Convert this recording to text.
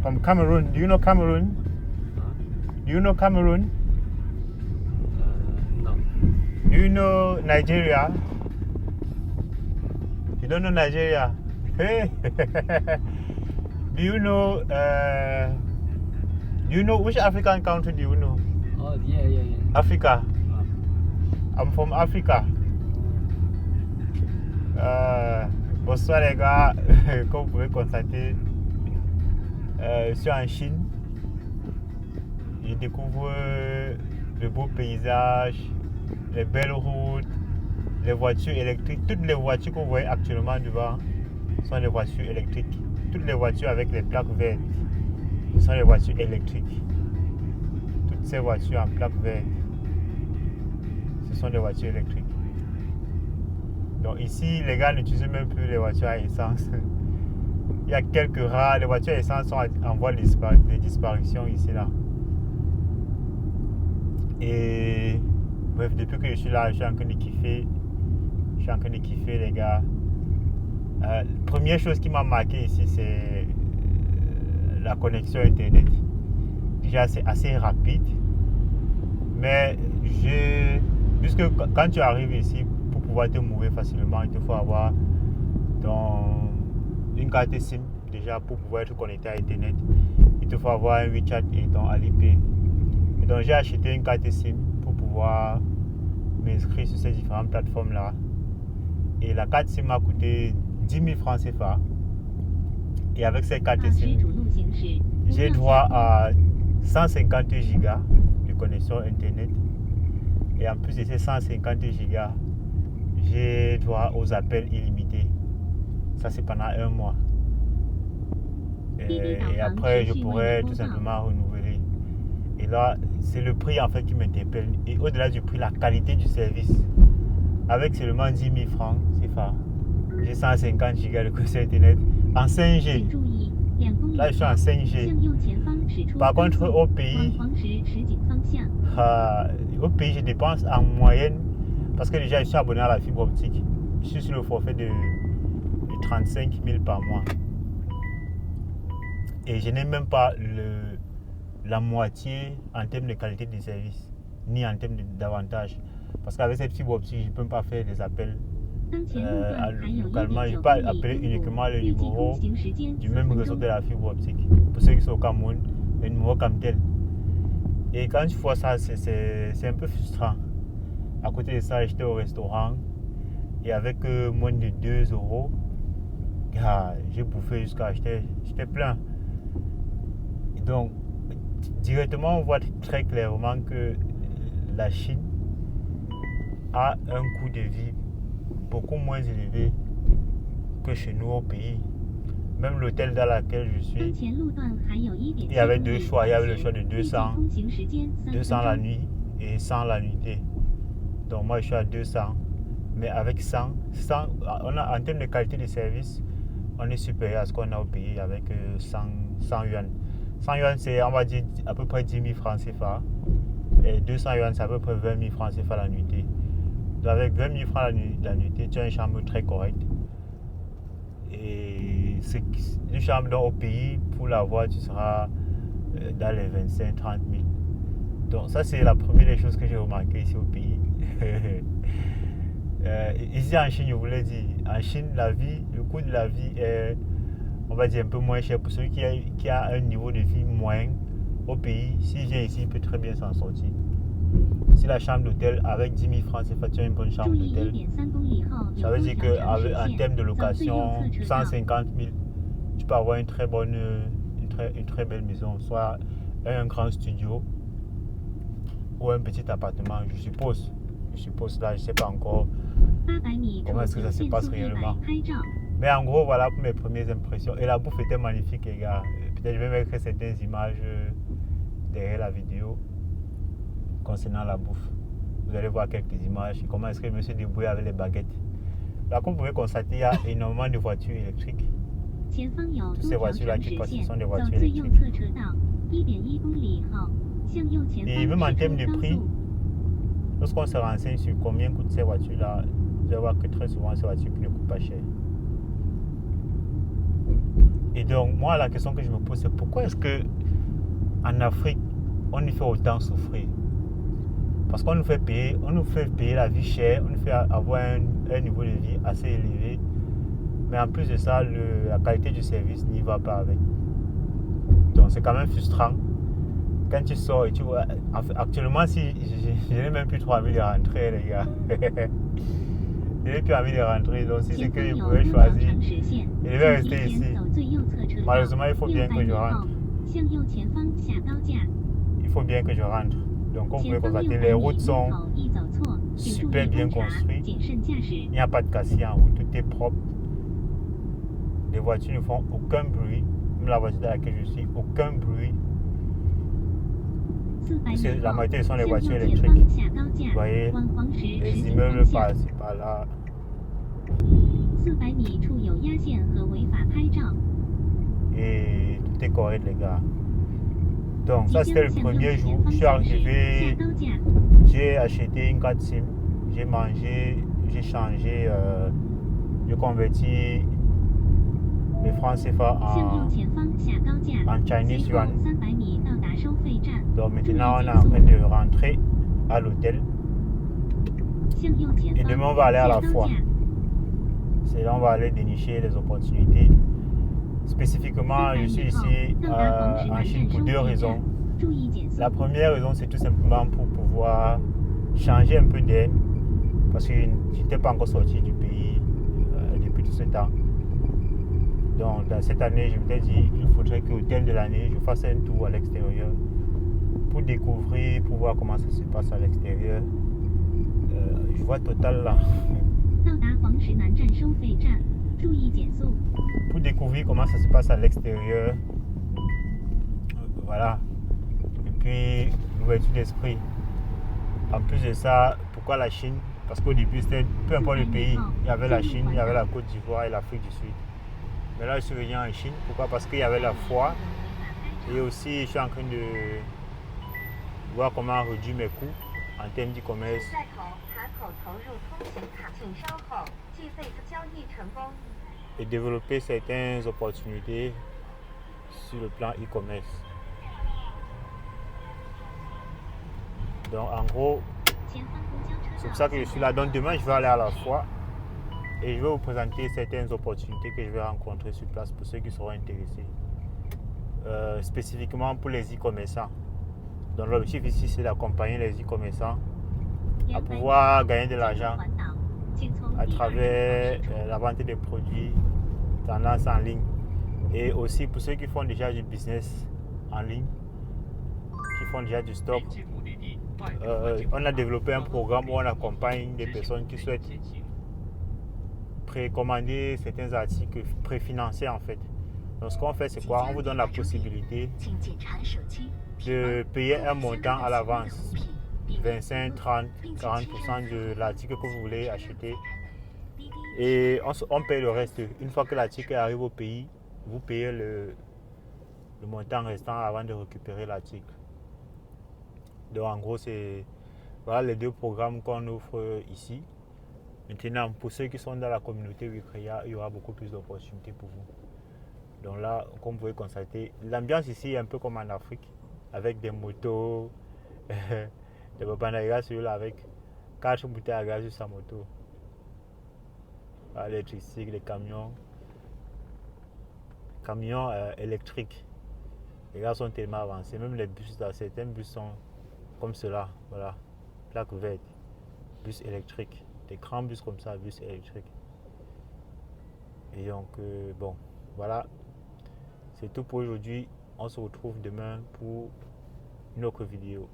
From Cameroon. Do you know Cameroon? Do you know Cameroon? No. Do you know Nigeria? You don't know Nigeria? Hey. Do you know which African country do you know? Oh, yeah. Africa. I'm from Africa. Bonsoir les gars, comme vous pouvez constater, je suis en Chine. Je découvre de beaux paysages, les belles routes, les voitures électriques. Toutes les voitures que vous voyez actuellement devant sont des voitures électriques. Toutes les voitures avec les plaques vertes sont des voitures électriques. Toutes ces voitures en plaques vertes, ce sont des voitures électriques. Donc ici, les gars n'utilisent même plus les voitures à essence. Il y a quelques rares, les voitures à essence sont en voie de disparition ici là. Et bref, depuis que je suis là, je suis en train de kiffer. Je suis en train de kiffer les gars. Première chose qui m'a marqué ici, c'est la connexion internet. Déjà c'est assez rapide. Mais puisque quand tu arrives ici, pour pouvoir te mouvoir facilement, il te faut avoir une carte SIM déjà pour pouvoir être connecté à internet. Il te faut avoir un WeChat et ton Alipay. Et donc j'ai acheté une carte SIM pour pouvoir m'inscrire sur ces différentes plateformes là. Et la carte SIM m'a coûté 10 000 francs CFA. Et avec cette carte SIM, j'ai droit à 150 gigas de connexion internet. Et en plus de ces 150 gigas, j'ai droit aux appels illimités. Ça c'est pendant un mois. Et après je pourrais tout simplement renouveler. Et là c'est le prix en fait qui m'interpelle. Et au-delà du prix, la qualité du service. Avec seulement 10 000 francs CFA, j'ai 150 gigas de connexion internet en 5G. Là je suis en 5G. Par contre au pays je dépense en moyenne, parce que déjà je suis abonné à la fibre optique. Je suis sur le forfait de 35 000 par mois. Et je n'ai même pas la moitié en termes de qualité de service, ni en termes d'avantages. Parce qu'avec cette fibre optique, je ne peux pas faire des appels localement. Je peux appeler uniquement le numéro du même réseau de la fibre optique. Pour ceux qui sont au Cameroun, le numéro comme tel. Et quand tu vois ça, c'est un peu frustrant. À côté de ça, j'étais au restaurant et avec moins de 2 euros, j'ai bouffé jusqu'à j'étais plein. Et donc, directement, on voit très clairement que la Chine a un coût de vie beaucoup moins élevé que chez nous au pays. Même l'hôtel dans lequel je suis, il y avait deux choix. Il y avait le choix de 200 la nuit et 100 la nuitée. Donc moi je suis à 200. Mais avec 100 en termes de qualité de service, on est supérieur à ce qu'on a au pays avec 100 yuan. 100 yuan c'est, on va dire, à peu près 10 000 francs CFA. Et 200 yuan c'est à peu près 20 000 francs CFA la nuitée. Donc avec 20 000 francs la nuitée, tu as une chambre très correcte. Et c'est une chambre dans au pays, pour l'avoir, tu seras dans les 25 000 30 000. Donc ça c'est la première des choses que j'ai remarqué ici au pays. Ici en Chine, je vous l'ai dit, en Chine, le coût de la vie est, on va dire, un peu moins cher pour celui qui a un niveau de vie moyen au pays. S'il vient ici, il peut très bien s'en sortir. Si la chambre d'hôtel avec 10 000 francs, c'est facturé une bonne chambre d'hôtel. Ça veut dire qu'en termes de location, 150 000, tu peux avoir une très belle maison, soit un grand studio ou un petit appartement, je suppose. Là, je ne sais pas encore comment est-ce que ça se passe réellement. Mais en gros, voilà pour mes premières impressions. Et la bouffe était magnifique, les gars. Peut-être je vais mettre certaines images derrière la vidéo concernant la bouffe. Vous allez voir quelques images. Comment est-ce que je me suis débrouillé avec les baguettes. Là, comme vous pouvez constater, il y a énormément de voitures électriques. Toutes ces voitures-là qui passent, ce sont des voitures électriques. Et même en termes de prix, lorsqu'on se renseigne sur combien coûtent ces voitures-là, vous allez voir que très souvent, ces voitures ne coûtent pas cher. Et donc, moi, la question que je me pose, c'est pourquoi est-ce que en Afrique, on nous fait autant souffrir? Parce qu'on nous fait payer la vie chère, on nous fait avoir un niveau de vie assez élevé. Mais en plus de ça, la qualité du service n'y va pas avec. Donc, c'est quand même frustrant. Quand tu sors et tu vois, actuellement, si je n'ai même plus trop envie de rentrer, les gars. Je n'ai plus envie de rentrer. Donc, si c'est que je pouvais choisir, je vais rester ici. Malheureusement, il faut bien que je rentre. Il faut bien que je rentre. Donc, comme vous pouvez constater, les routes sont super bien construites. Il n'y a pas de cassé en route, tout est propre. Les voitures ne font aucun bruit. Même la voiture dans laquelle je suis, aucun bruit. La majorité sont les voitures électriques. Vous voyez, les immeubles par-ci, par-là. Et tout est correct, les gars. Donc, ça c'était le premier jour. Je suis arrivé, j'ai acheté une carte SIM, j'ai mangé, j'ai changé, j'ai converti les francs CFA en Chinese yuan. Donc maintenant, on est en train de rentrer à l'hôtel. Et demain, on va aller à la foire. C'est là on va aller dénicher les opportunités. Spécifiquement, je suis ici en Chine pour deux raisons. La première raison, c'est tout simplement pour pouvoir changer un peu d'air. Parce que je n'étais pas encore sorti du pays depuis tout ce temps. Donc, dans cette année, je m'étais dit qu'il faudrait qu'au thème de l'année, je fasse un tour à l'extérieur pour découvrir, pour voir comment ça se passe à l'extérieur. Je vois Total là. Pour découvrir comment ça se passe à l'extérieur. Voilà. Et puis, l'ouverture d'esprit. En plus de ça, pourquoi la Chine? Parce qu'au début, c'était peu importe le pays. Il y avait la Chine, il y avait la Côte d'Ivoire et l'Afrique du Sud. Mais là, je suis venu en Chine. Pourquoi? Parce qu'il y avait la foire. Et aussi, je suis en train de voir comment réduire mes coûts en termes d'e-commerce. Et développer certaines opportunités sur le plan e-commerce. Donc en gros, c'est pour ça que je suis là. Donc demain, je vais aller à la foire et je vais vous présenter certaines opportunités que je vais rencontrer sur place pour ceux qui seront intéressés. Spécifiquement pour les e-commerçants. Donc l'objectif ici, c'est d'accompagner les e-commerçants à pouvoir gagner de l'argent à travers la vente des produits tendance en ligne. Et aussi pour ceux qui font déjà du business en ligne, qui font déjà du stock, on a développé un programme où on accompagne des personnes qui souhaitent précommander certains articles préfinancés en fait. Donc ce qu'on fait, c'est quoi? On vous donne la possibilité de payer un montant à l'avance, 25, 30, 40% de l'article que vous voulez acheter. Et on paye le reste. Une fois que l'article arrive au pays, vous payez le montant restant avant de récupérer l'article. Donc en gros, c'est voilà les deux programmes qu'on offre ici. Maintenant, pour ceux qui sont dans la communauté Wicrea, il y aura beaucoup plus d'opportunités pour vous. Donc là, comme vous pouvez constater, l'ambiance ici est un peu comme en Afrique, avec des motos, des papandaïgas là avec 4 bouteilles à gaz sur sa moto. Les tricycles, les camions électriques. Les gars sont tellement avancés, même les bus, là, certains bus sont comme cela, voilà, plaque verte, bus électrique, des grands bus comme ça, bus électriques. Et donc, bon, voilà, c'est tout pour aujourd'hui. On se retrouve demain pour une autre vidéo.